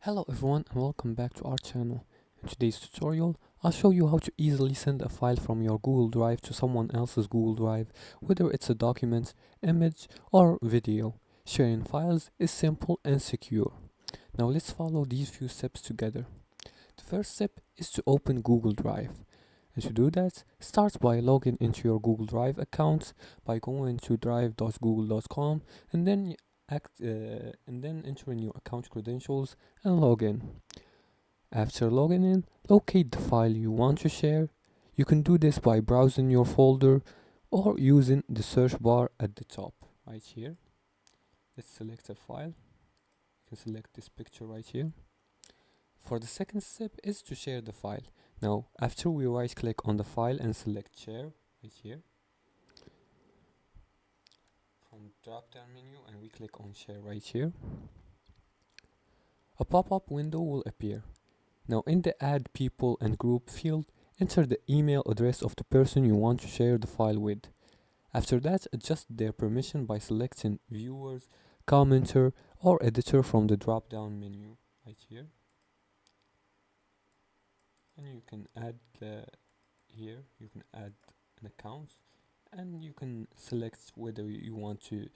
Hello everyone and welcome back to our channel. In today's tutorial, I'll show you how to easily send a file from your Google Drive to someone else's Google Drive, whether it's a document, image, or video. Sharing files is simple and secure. Now let's follow these few steps together. The first step is to open Google Drive. And to do that, start by logging into your Google Drive account by going to drive.google.com and then entering your account credentials and log in. After logging in, locate the file you want to share. You can do this by browsing your folder or using the search bar at the top right here. Let's select a file. You can select this picture right here. For the second step is to share the file. Now, after we right click on the file and select share right here from drop down menu, and we click on share right here, a pop-up window will appear. Now in the add people and group field, enter the email address of the person you want to share the file with. After that, adjust their permission by selecting viewers, commenter, or editor from the drop down menu right here. And you can add here you can add an account, and you can select whether you want to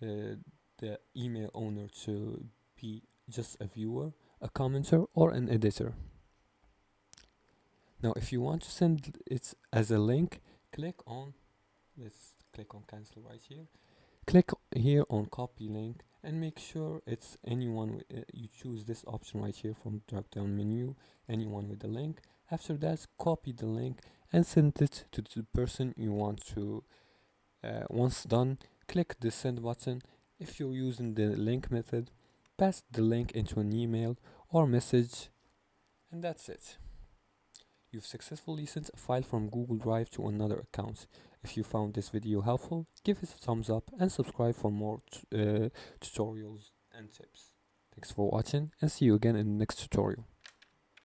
the email owner to be just a viewer, a commenter, or an editor. Now if you want to send it as a link, let's click on cancel right here. Click here on copy link and make sure it's anyone you choose this option right here from drop down menu, anyone with the link. After that, copy the link and send it to the person you want to. Once done, click the send button. If you're using the link method, pass the link into an email or message, and that's it. You've successfully sent a file from Google Drive to another account. If you found this video helpful, give it a thumbs up and subscribe for more tutorials and tips. Thanks for watching, and see you again in the next tutorial.